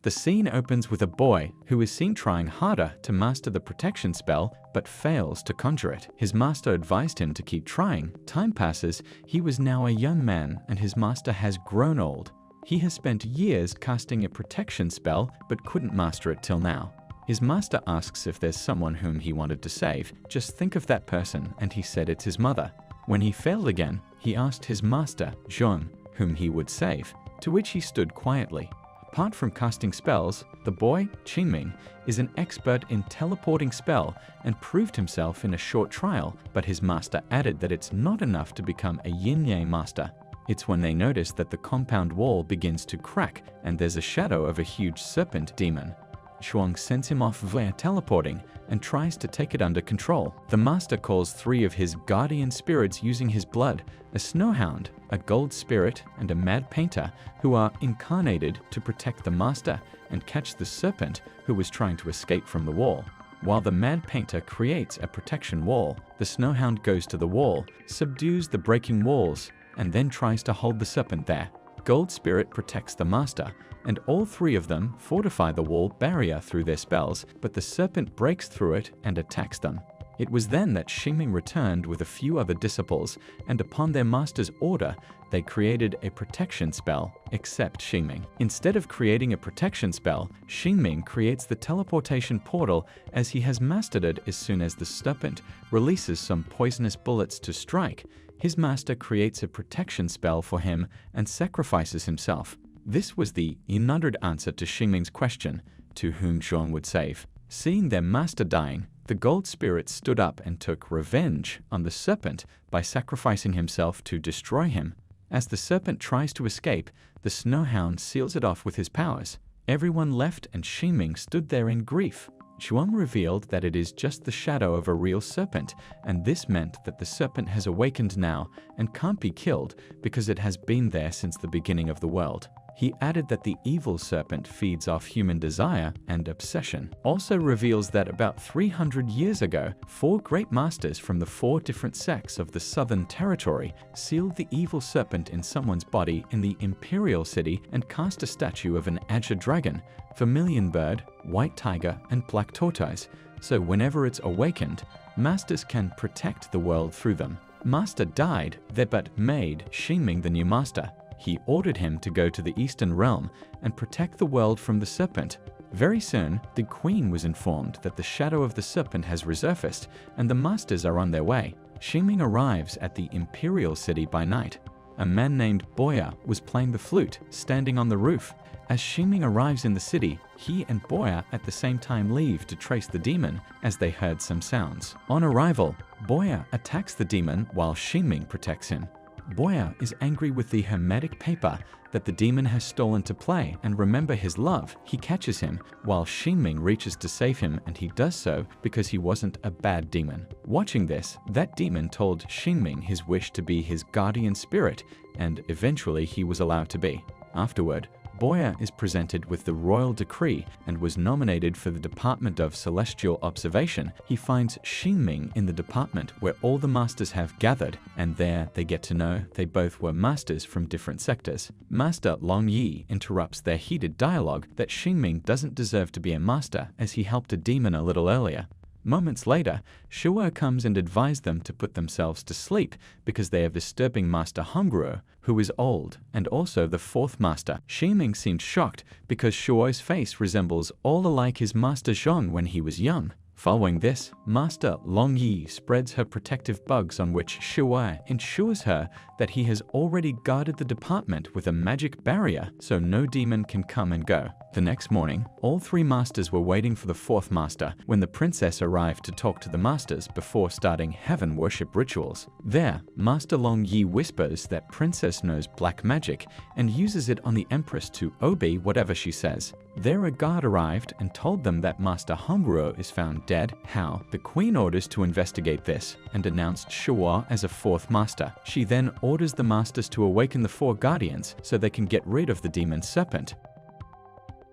The scene opens with a boy who is seen trying harder to master the protection spell but fails to conjure it. His master advised him to keep trying. Time passes, he was now a young man and his master has grown old. He has spent years casting a protection spell but couldn't master it till now. His master asks if there's someone whom he wanted to save. Just think of that person, and he said it's his mother. When he failed again, he asked his master, Zhong, whom he would save, to which he stood quietly. Apart from casting spells, the boy, Qingming, is an expert in teleporting spell and proved himself in a short trial, but his master added that it's not enough to become a yin-yang master. It's when they notice that the compound wall begins to crack and there's a shadow of a huge serpent demon. Shuang sends him off via teleporting and tries to take it under control. The master calls 3 of his guardian spirits using his blood, a snowhound, a gold spirit, and a mad painter, who are incarnated to protect the master and catch the serpent who was trying to escape from the wall. While the mad painter creates a protection wall, the snowhound goes to the wall, subdues the breaking walls, and then tries to hold the serpent there. Gold Spirit protects the master, and all 3 of them fortify the wall barrier through their spells, but the serpent breaks through it and attacks them. It was then that Xingming returned with a few other disciples, and upon their master's order, they created a protection spell, except Xingming. Instead of creating a protection spell, Xingming creates the teleportation portal as he has mastered it. As soon as the serpent releases some poisonous bullets to strike, his master creates a protection spell for him and sacrifices himself. This was the unuttered answer to Xingming's question, to whom Zhong would save. Seeing their master dying, the gold spirit stood up and took revenge on the serpent by sacrificing himself to destroy him. As the serpent tries to escape, the snowhound seals it off with his powers. Everyone left and Xingming stood there in grief. Zhuang revealed that it is just the shadow of a real serpent, and this meant that the serpent has awakened now and can't be killed because it has been there since the beginning of the world. He added that the evil serpent feeds off human desire and obsession. Also reveals that about 300 years ago, 4 great masters from the 4 different sects of the Southern Territory sealed the evil serpent in someone's body in the Imperial City and cast a statue of an azure dragon, vermilion bird, white tiger, and black tortoise, so whenever it's awakened, masters can protect the world through them. Master died, they but made Xingming the new master. He ordered him to go to the Eastern Realm and protect the world from the serpent. Very soon, the queen was informed that the shadow of the serpent has resurfaced and the masters are on their way. Xingming arrives at the Imperial City by night. A man named Boya was playing the flute, standing on the roof. As Xingming arrives in the city, he and Boya at the same time leave to trace the demon as they heard some sounds. On arrival, Boya attacks the demon while Xingming protects him. Boya is angry with the hermetic paper that the demon has stolen to play and remember his love. He catches him while Xingming reaches to save him, and he does so because he wasn't a bad demon. Watching this, that demon told Xingming his wish to be his guardian spirit, and eventually he was allowed to be. Afterward, Boya is presented with the royal decree and was nominated for the Department of Celestial Observation. He finds Xingming in the department where all the masters have gathered, and there they get to know they both were masters from different sectors. Master Long Yi interrupts their heated dialogue that Xingming doesn't deserve to be a master as he helped a demon a little earlier. Moments later, Shuo comes and advised them to put themselves to sleep because they are disturbing Master Hongruo, who is old, and also the 4th master. Xingming seemed shocked because Shuo's face resembles all alike his master Zhong when he was young. Following this, Master Long Yi spreads her protective bugs on which Shuo ensures her that he has already guarded the department with a magic barrier so no demon can come and go. The next morning, all 3 masters were waiting for the 4th master when the princess arrived to talk to the masters before starting heaven worship rituals. There, Master Long Yi whispers that princess knows black magic and uses it on the empress to obey whatever she says. There a guard arrived and told them that Master Hongruo is found dead. How? The queen orders to investigate this and announced Shuo as a 4th master. She then orders the masters to awaken the 4 guardians so they can get rid of the demon serpent.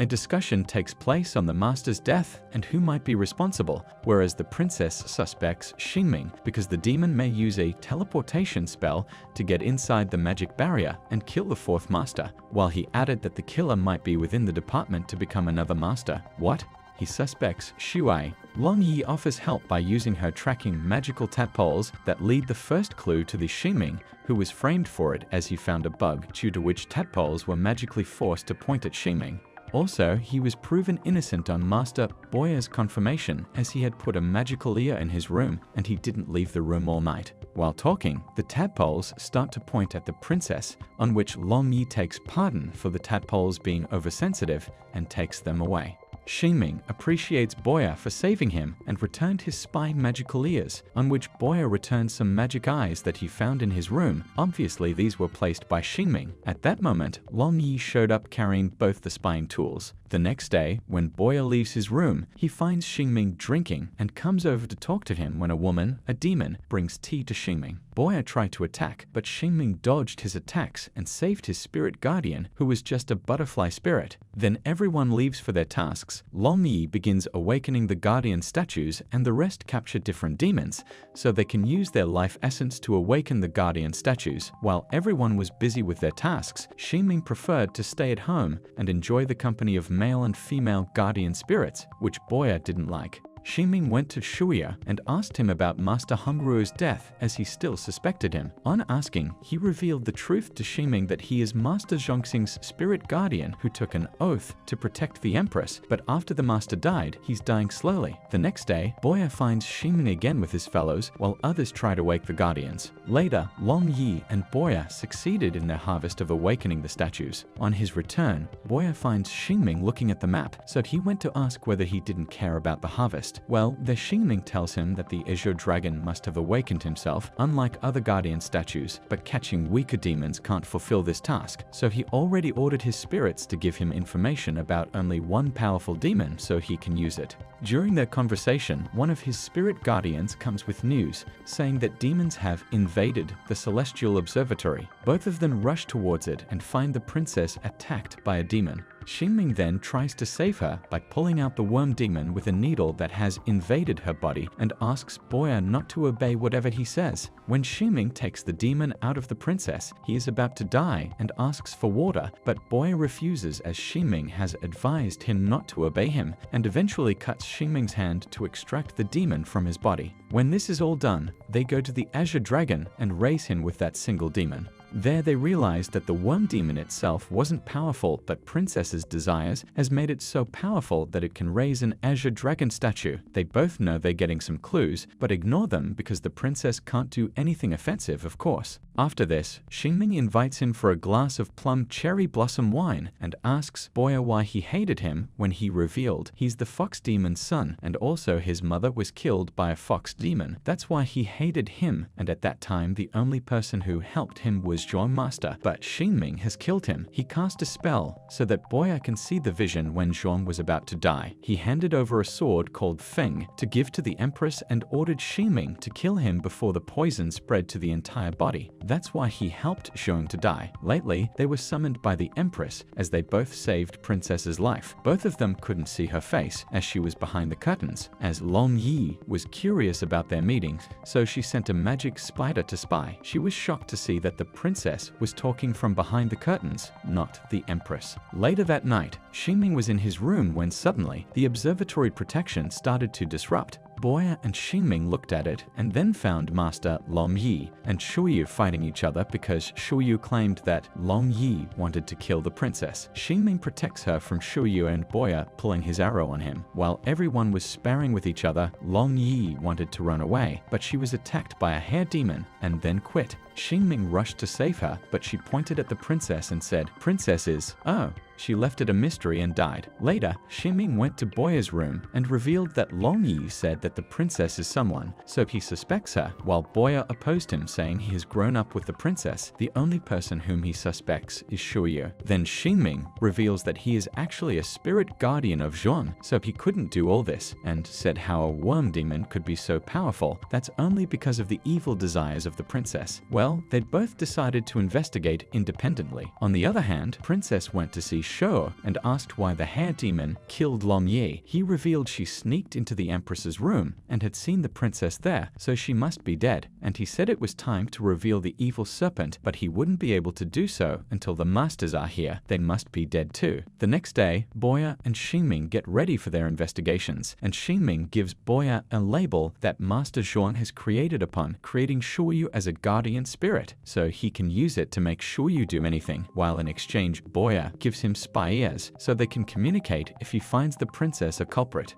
A discussion takes place on the master's death and who might be responsible, whereas the princess suspects Xingming because the demon may use a teleportation spell to get inside the magic barrier and kill the fourth master, while he added that the killer might be within the department to become another master. What? He suspects Shuai. Long Yi offers help by using her tracking magical tadpoles that lead the first clue to the Xingming, who was framed for it as he found a bug due to which tadpoles were magically forced to point at Xingming. Also, he was proven innocent on Master Boya's confirmation as he had put a magical ear in his room and he didn't leave the room all night. While talking, the tadpoles start to point at the princess, on which Long Yi takes pardon for the tadpoles being oversensitive and takes them away. Xingming appreciates Boya for saving him and returned his spy magical ears, on which Boya returned some magic eyes that he found in his room. Obviously, these were placed by Xingming. At that moment, Long Yi showed up carrying both the spying tools. The next day, when Boya leaves his room, he finds Xingming drinking and comes over to talk to him when a woman, a demon, brings tea to Xingming. Boya tried to attack, but Xingming dodged his attacks and saved his spirit guardian, who was just a butterfly spirit. Then everyone leaves for their tasks. Long Yi begins awakening the guardian statues and the rest capture different demons, so they can use their life essence to awaken the guardian statues. While everyone was busy with their tasks, Xingming preferred to stay at home and enjoy the company of male and female guardian spirits, which Boya didn't like. Xingming went to Shuya and asked him about Master Hongruo's death as he still suspected him. On asking, he revealed the truth to Xingming that he is Master Zhongxing's spirit guardian who took an oath to protect the Empress, but after the master died, he's dying slowly. The next day, Boya finds Xingming again with his fellows while others try to wake the guardians. Later, Long Yi and Boya succeeded in their harvest of awakening the statues. On his return, Boya finds Xingming looking at the map, so he went to ask whether he didn't care about the harvest. Well, the Xingming tells him that the azure dragon must have awakened himself, unlike other guardian statues, but catching weaker demons can't fulfill this task, so he already ordered his spirits to give him information about only one powerful demon so he can use it. During their conversation, one of his spirit guardians comes with news, saying that demons have invaded the celestial observatory. Both of them rush towards it and find the princess attacked by a demon. Xingming then tries to save her by pulling out the worm demon with a needle that has invaded her body and asks Boya not to obey whatever he says. When Xingming takes the demon out of the princess, he is about to die and asks for water, but Boya refuses as Xingming has advised him not to obey him and eventually cuts Xingming's hand to extract the demon from his body. When this is all done, they go to the azure dragon and raise him with that single demon. There they realized that the worm demon itself wasn't powerful, but Princess's desires has made it so powerful that it can raise an azure dragon statue. They both know they're getting some clues, but ignore them because the princess can't do anything offensive, of course. After this, Xingming invites him for a glass of plum cherry blossom wine and asks Boya why he hated him when he revealed he's the fox demon's son and also his mother was killed by a fox demon. That's why he hated him, and at that time the only person who helped him was Zhuang Master, but Xingming has killed him. He cast a spell so that Boya can see the vision when Zhuang was about to die. He handed over a sword called Feng to give to the Empress and ordered Xingming to kill him before the poison spread to the entire body. That's why he helped Zhuang to die. Lately, they were summoned by the Empress as they both saved Princess's life. Both of them couldn't see her face as she was behind the curtains, as Long Yi was curious about their meeting, so she sent a magic spider to spy. She was shocked to see that the princess was talking from behind the curtains, not the Empress. Later that night, Xingming was in his room when suddenly the observatory protection started to disrupt. Boya and Xingming looked at it and then found Master Long Yi and Shuyu fighting each other because Shuyu claimed that Long Yi wanted to kill the princess. Xingming protects her from Shuyu and Boya pulling his arrow on him. While everyone was sparring with each other, Long Yi wanted to run away, but she was attacked by a hair demon and then quit. Xingming rushed to save her, but she pointed at the princess and said, "Princess is, oh." She left it a mystery and died. Later, Xingming went to Boya's room and revealed that Long Yi said that the princess is someone, so he suspects her, while Boya opposed him, saying he has grown up with the princess. The only person whom he suspects is Shuyu. Then Xingming reveals that he is actually a spirit guardian of Zhuang, so he couldn't do all this, and said how a worm demon could be so powerful. That's only because of the evil desires of the princess. Well, they'd both decided to investigate independently. On the other hand, Princess went to see Shou and asked why the hair demon killed Long Yi. He revealed she sneaked into the Empress's room and had seen the princess there, so she must be dead, and he said it was time to reveal the evil serpent, but he wouldn't be able to do so until the masters are here. They must be dead too. The next day, Boya and Xingming get ready for their investigations, and Xingming gives Boya a label that Master Zhuang has created upon creating Shuyu as a guardian spirit, so he can use it to make Shuyu do anything, while in exchange Boya gives him spy ears so they can communicate if he finds the princess a culprit.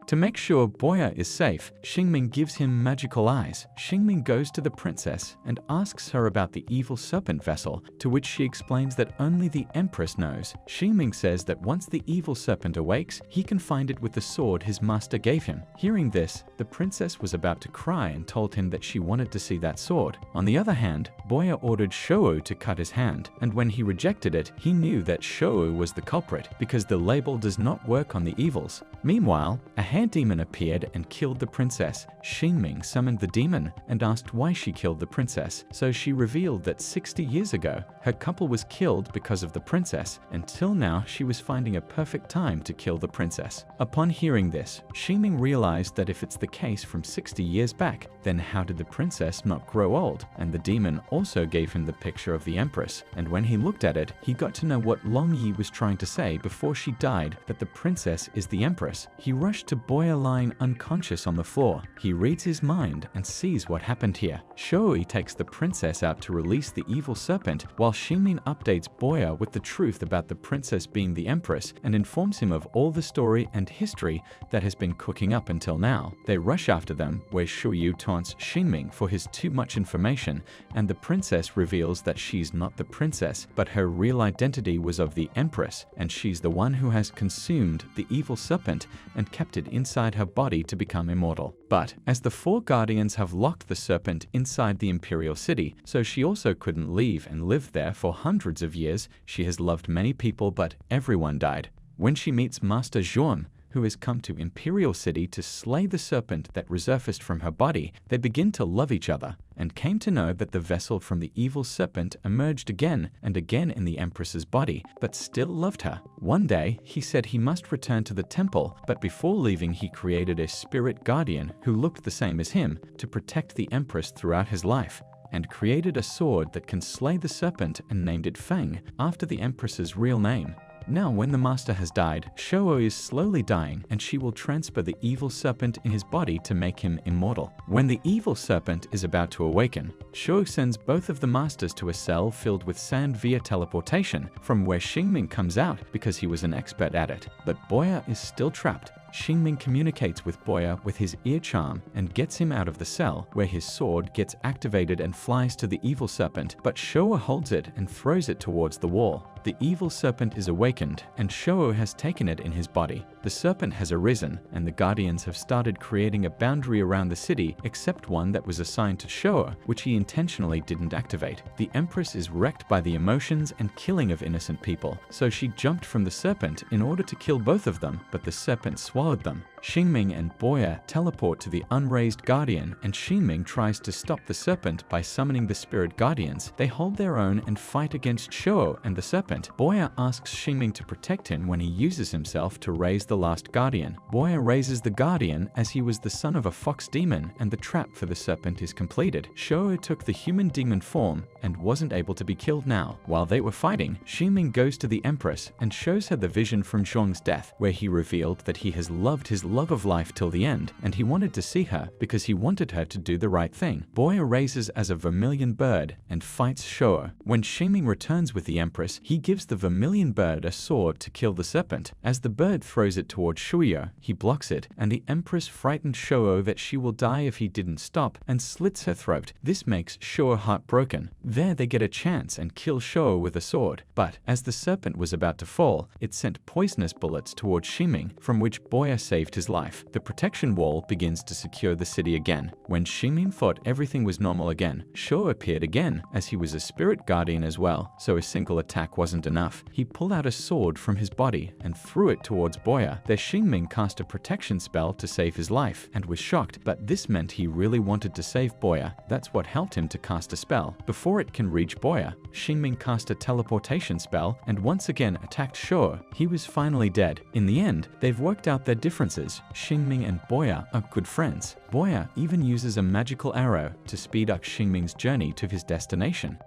To make sure Boya is safe, Xingming gives him magical eyes. Xingming goes to the princess and asks her about the evil serpent vessel, to which she explains that only the Empress knows. Xingming says that once the evil serpent awakes, he can find it with the sword his master gave him. Hearing this, the princess was about to cry and told him that she wanted to see that sword. On the other hand, Boya ordered Shou to cut his hand, and when he rejected it, he knew that Shou was the culprit because the label does not work on the evils. Meanwhile, a hair demon appeared and killed the princess. Xingming summoned the demon and asked why she killed the princess, so she revealed that 60 years ago, her couple was killed because of the princess. Until now, she was finding a perfect time to kill the princess. Upon hearing this, Xingming realized that if it's the case from 60 years back, then how did the princess not grow old? And the demon also gave him the picture of the Empress, and when he looked at it, he got to know what Long Yi was trying to say before she died, that the princess is the Empress. He rushed to Boya lying unconscious on the floor. He reads his mind and sees what happened here. Shui takes the princess out to release the evil serpent, while Xingming updates Boya with the truth about the princess being the Empress and informs him of all the story and history that has been cooking up until now. They rush after them, where Shuyu taunts Xingming for his too much information, and the princess reveals that she's not the princess, but her real identity was of the Empress, and she's the one who has consumed the evil serpent and kept it inside her body to become immortal. But as the four guardians have locked the serpent inside the imperial city, so she also couldn't leave and lived there for hundreds of years, she has loved many people, but everyone died. When she meets Master Zhuang, who has come to Imperial City to slay the serpent that resurfaced from her body, they begin to love each other, and came to know that the vessel from the evil serpent emerged again and again in the Empress's body, but still loved her. One day, he said he must return to the temple, but before leaving he created a spirit guardian who looked the same as him to protect the Empress throughout his life, and created a sword that can slay the serpent and named it Feng, after the Empress's real name. Now, when the master has died, Shou is slowly dying, and she will transfer the evil serpent in his body to make him immortal. When the evil serpent is about to awaken, Shou sends both of the masters to a cell filled with sand via teleportation, from where Xingming comes out because he was an expert at it. But Boya is still trapped. Xingming communicates with Boya with his ear charm and gets him out of the cell, where his sword gets activated and flies to the evil serpent, but Shou holds it and throws it towards the wall. The evil serpent is awakened, and Shou has taken it in his body. The serpent has arisen, and the guardians have started creating a boundary around the city, except one that was assigned to Shou, which he intentionally didn't activate. The Empress is wrecked by the emotions and killing of innocent people, so she jumped from the serpent in order to kill both of them, but the serpent swallowed them. Xingming and Boya teleport to the unraised guardian, and Xingming tries to stop the serpent by summoning the spirit guardians. They hold their own and fight against Shou and the serpent. Boya asks Xingming to protect him when he uses himself to raise the last guardian. Boya raises the guardian as he was the son of a fox demon, and the trap for the serpent is completed. Shou took the human demon form and wasn't able to be killed now. While they were fighting, Xingming goes to the Empress and shows her the vision from Zhuang's death, where he revealed that he has loved his love of life till the end, and he wanted to see her because he wanted her to do the right thing. Boya raises as a vermilion bird and fights Shou. When Xingming returns with the Empress, he gives the vermilion bird a sword to kill the serpent. As the bird throws it towards Shuyu, he blocks it, and the Empress frightens Shou that she will die if he didn't stop and slits her throat. This makes Shou heartbroken. There they get a chance and kill Shou with a sword, but as the serpent was about to fall, it sent poisonous bullets towards Xingming, from which Boya saved his his life. The protection wall begins to secure the city again. When Xingming thought everything was normal again, Shuo appeared again, as he was a spirit guardian as well, so a single attack wasn't enough. He pulled out a sword from his body and threw it towards Boya. There Xingming cast a protection spell to save his life and was shocked, but this meant he really wanted to save Boya. That's what helped him to cast a spell. Before it can reach Boya, Xingming cast a teleportation spell and once again attacked Shuo. He was finally dead. In the end, they've worked out their differences. Xingming and Boya are good friends. Boya even uses a magical arrow to speed up Xingming's journey to his destination.